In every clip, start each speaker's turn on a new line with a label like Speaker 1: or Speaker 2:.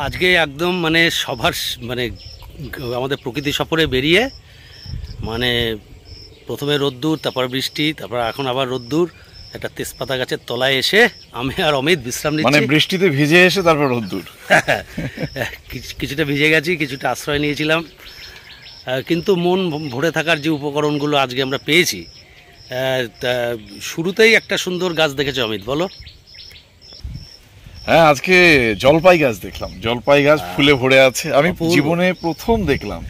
Speaker 1: আজকে একদম মানে সবার মানে আমাদের প্রকৃতি সফরে বেরিয়ে মানে প্রথমে রোদ্দুর, তারপর বৃষ্টি, তারপর এখন আবার রোদ্দুর, একটা তেজপাতা গাছের তলায় এসে আমি আর অমিত বিশ্রাম নিচ্ছি।
Speaker 2: মানে বৃষ্টিতে ভিজে এসে তারপর রোদ্দুর।
Speaker 1: কিছুটা ভিজে গেছি, কিছুটা আশ্রয় নিয়েছিলাম, কিন্তু মন ভরে থাকার যে উপকরণগুলো আজকে আমরা পেয়েছি। শুরুতেই একটা সুন্দর গাছ দেখেছো অমিত, বলো?
Speaker 2: হ্যাঁ, আজকে জলপাই গাছ দেখলাম। জলপাই গাছ ফুলে ভরে আছে, আমি জীবনে প্রথম দেখলাম।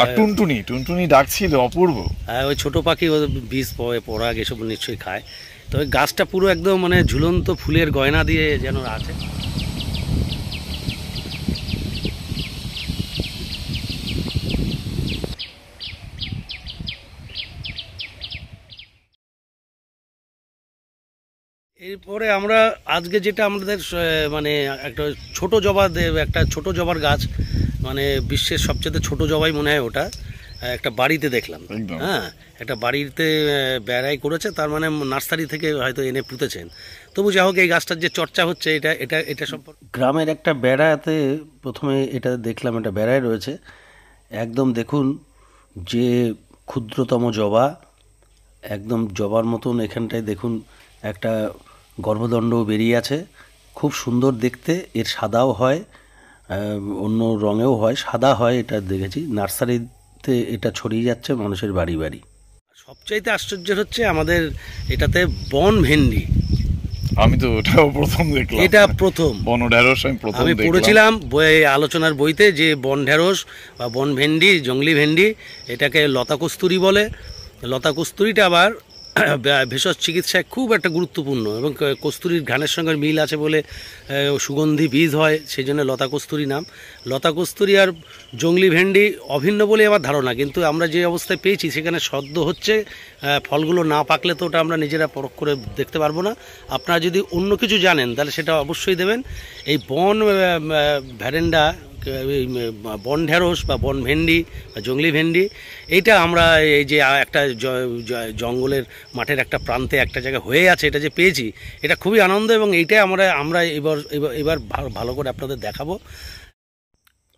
Speaker 2: আর টুনটুনি টুনটুনি ডাকছিল, অপূর্ব।
Speaker 1: হ্যাঁ, ওই ছোটো পাখি বীজ পরাগ এসব নিশ্চয়ই খায়। তো ওই গাছটা পুরো একদম মানে ঝুলন্ত ফুলের গয়না দিয়ে যেন আছে। এরপরে আমরা আজকে যেটা আমাদের মানে একটা ছোট জবা, একটা ছোট জবার গাছ, মানে বিশ্বের সবচেয়ে ছোট জবাই মনে হয় ওটা, একটা বাড়িতে দেখলাম। হ্যাঁ, একটা বাড়িতে বেড়াই করেছে, তার মানে নার্সারি থেকে হয়তো এনে পুঁতেছেন। তবু যা হোক, এই গাছটার যে চর্চা হচ্ছে এটা এটা এটা সম্পর্কে গ্রামের একটা বেড়াতে প্রথমে এটা দেখলাম, একটা বেড়ায় রয়েছে একদম, দেখুন যে ক্ষুদ্রতম জবা, একদম জবার মতন। এখানটায় দেখুন একটা গর্ভদণ্ডও বেরিয়ে আছে, খুব সুন্দর দেখতে। এর সাদাও হয়, অন্য রঙেও হয়, সাদা হয়, এটা দেখেছি। নার্সারিতে এটা ছড়িয়ে যাচ্ছে মানুষের বাড়ি বাড়ি। সবচাইতে আশ্চর্যের হচ্ছে আমাদের এটাতে বন ভেন্ডি।
Speaker 2: আমি তো ওটাও প্রথম দেখলাম,
Speaker 1: এটা প্রথম।
Speaker 2: বন ঢেঁড়স আমি
Speaker 1: পড়েছিলাম আলোচনার বইতে যে বন ঢেঁড়স বা বন ভেন্ডি, জঙ্গলি ভেন্ডি, এটাকে লতা কস্তুরি বলে। লতা কস্তুরিটা আবার ভেষজ চিকিৎসায় খুব একটা গুরুত্বপূর্ণ, এবং কস্তুরির ঘ্রাণের সঙ্গে মিল আছে বলে সুগন্ধি বীজ হয়, সেই জন্য লতা কস্তুরি নাম। লতা কস্তুরি আর জঙ্গলি ভেন্ডি অভিন্ন বলে আমার ধারণা, কিন্তু আমরা যে অবস্থায় পেয়েছি সেখানে সদ্য হচ্ছে, ফলগুলো না পাকলে তো ওটা আমরা নিজেরা পরখ করে দেখতে পারবো না। আপনারা যদি অন্য কিছু জানেন তাহলে সেটা অবশ্যই দেবেন। এই বন ভ্যারেন্ডা, বন ঢেঁড়স বা বন ভেন্ডি বা জঙ্গলি ভেন্ডি, এইটা আমরা এই যে একটা জঙ্গলের মাঠের একটা প্রান্তে একটা জায়গায় হয়ে আছে, এটা যে পেয়েছি, এটা খুবই আনন্দ। এবং এইটাই আমরা এবার ভালো করে আপনাদের দেখাবো।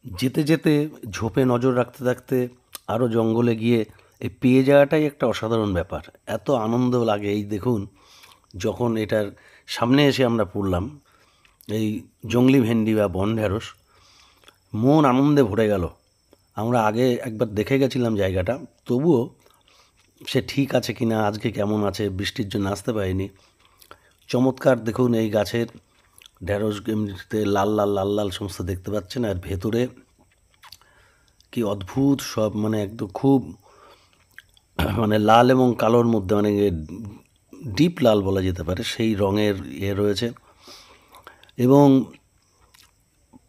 Speaker 1: যেতে যেতে ঝোপে নজর রাখতে রাখতে আরও জঙ্গলে গিয়ে এই পেয়ে যাওয়াটাই একটা অসাধারণ ব্যাপার, এত আনন্দ লাগে। এই দেখুন, যখন এটার সামনে এসে আমরা পড়লাম এই জঙ্গলি ভেন্ডি বা বন ঢেঁড়স, মন আনন্দে ভরে গেল। আমরা আগে একবার দেখে গেছিলাম জায়গাটা, তবুও সে ঠিক আছে কি না, আজকে কেমন আছে, বৃষ্টির জন্য আসতে পারিনি। চমৎকার দেখুন, এই গাছের ঢেঁড়স এমনিতে লাল লাল লাল লাল সমস্ত দেখতে পাচ্ছেন, আর ভেতরে কি অদ্ভুত সব, মানে একদম খুব মানে লাল এবং কালোর মধ্যে, মানে ডিপ লাল বলা যেতে পারে, সেই রঙের রয়েছে। এবং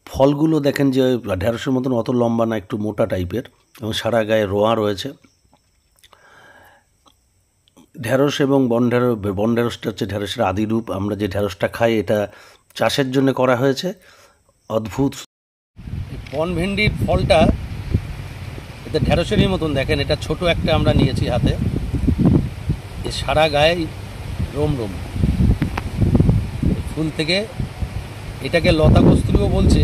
Speaker 1: ফলগুলো দেখেন যে ঢেঁড়সের মতন অত লম্বা না, একটু মোটা টাইপের, এবং সারা গায়ে রোঁয়া রয়েছে। ঢেঁড়স এবং বন ঢেঁড়সটা হচ্ছে ঢেঁড়সের আদি রূপ। আমরা যে ঢেঁড়সটা খাই এটা চাষের জন্য করা হয়েছে। অদ্ভুত বন ভেন্ডির ফলটা এটা ঢেঁড়সেরই মতন, দেখেন এটা ছোট একটা আমরা নিয়েছি হাতে, এ সারা গায়ে রোম রোম ফুল থেকে। এটাকে লতা কস্তুরিও বলছে।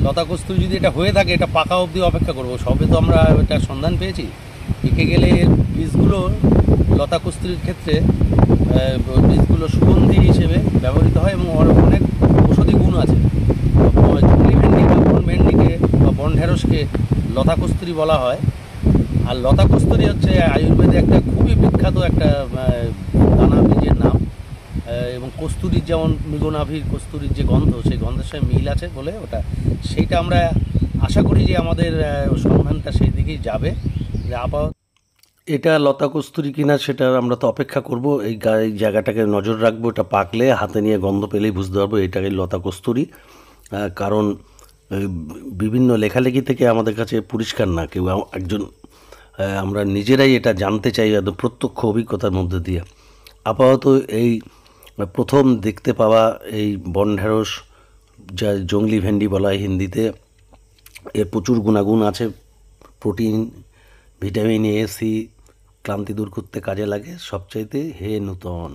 Speaker 1: লতা কস্তুরি যদি এটা হয়ে থাকে, এটা পাকা অবধি অপেক্ষা করবো, সবে তো আমরা এটার সন্ধান পেয়েছি। পেকে গেলে এর বীজগুলো লতা কস্তুরির ক্ষেত্রে বীজগুলো সুগন্ধি হিসেবে ব্যবহৃত হয়, এবং অনেক ঔষধি গুণ আছে। জঙ্গলি ভেন্ডি বা বন ভেন্ডিকে বা বন ঢেঁড়সকে লতা কস্তুরি বলা হয়। আর লতা কস্তুরি হচ্ছে আয়ুর্বেদে একটা খুবই বিখ্যাত একটা দানা বীজের নাম, এবং কস্তুরির যেমন মৃগনাভির কস্তুরির যে গন্ধ, সেই গন্ধের সঙ্গে মিল আছে বলে ওটা, সেইটা আমরা আশা করি যে আমাদের সন্ধানটা সেই দিকেই যাবে। আপাতত এটা লতা কস্তুরি কিনা সেটা আমরা তো অপেক্ষা করব, এই জায়গাটাকে নজর রাখবো, এটা পাকলে হাতে নিয়ে গন্ধ পেলেই বুঝতে পারবো এটাকে লতা কস্তুরি। কারণ বিভিন্ন লেখালেখি থেকে আমাদের কাছে পরিষ্কার না, কেউ একজন, আমরা নিজেরাই এটা জানতে চাই একদম প্রত্যক্ষ অভিজ্ঞতার মধ্যে দিয়ে। আপাতত এই প্রথম দেখতে পাওয়া এই বন ঢেঁড়স, যা জঙ্গলি ভেন্ডি বলা হয় হিন্দিতে, এর প্রচুর গুণাগুণ আছে। প্রোটিন, ভিটামিন এ, সি, ক্লান্তি দূর করতে কাজে লাগে। সবচাইতে হে নূতন।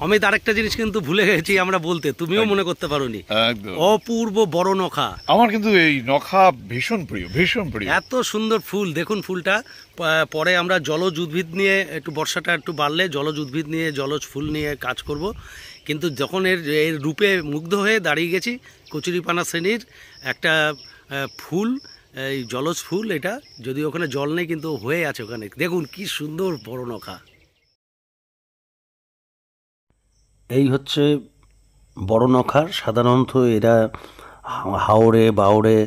Speaker 1: অমিত, আরেকটা জিনিস কিন্তু ভুলে গেছি আমরা বলতে, তুমিও মনে করতে পারোনি,
Speaker 2: একদম
Speaker 1: অপূর্ব বড় নখা।
Speaker 2: আমার কিন্তু এই নখা ভীষণ প্রিয়, ভীষণ প্রিয়।
Speaker 1: এত সুন্দর ফুল, দেখুন ফুলটা। পরে আমরা জলজ উদ্ভিদ নিয়ে একটু, বর্ষাটা একটু বাড়লে জলজ উদ্ভিদ নিয়ে, জলজ ফুল নিয়ে কাজ করব। কিন্তু যখন এর রূপে মুগ্ধ হয়ে দাঁড়িয়ে গেছি, কচুরিপানা শ্রেণীর একটা ফুল, এই জলজ ফুল এটা, যদি ওখানে জল নেই কিন্তু হয়ে আছে ওখানে। দেখুন কি সুন্দর বড় নখা। এই হচ্ছে বড় নখা। সাধারণত এরা হাওড়ে বাওড়ে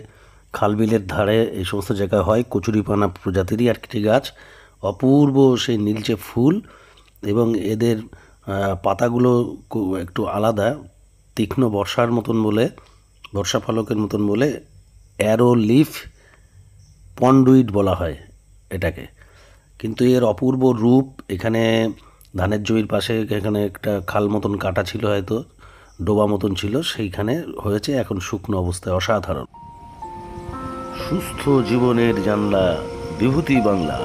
Speaker 1: খালবিলের ধারে এই সমস্ত জায়গায় হয়। কচুরিপানা প্রজাতিরই একটি গাছ, অপূর্ব সেই নীলচে ফুল, এবং এদের পাতাগুলো একটু আলাদা, তীক্ষ্ণ বর্ষার মতন বলে, বর্ষা ফলকের মতন বলে অ্যারো লিফ পন্ডুইট বলা হয় এটাকে। কিন্তু এর অপূর্ব রূপ, এখানে ধানের জমির পাশে এখানে একটা খাল মতন কাটা ছিল, হয়তো ডোবা মতন ছিল, সেইখানে হয়েছে এখন শুকনো অবস্থায়। অসাধারণ। সুস্থ জীবনের জানলা বিভূতি বাংলা।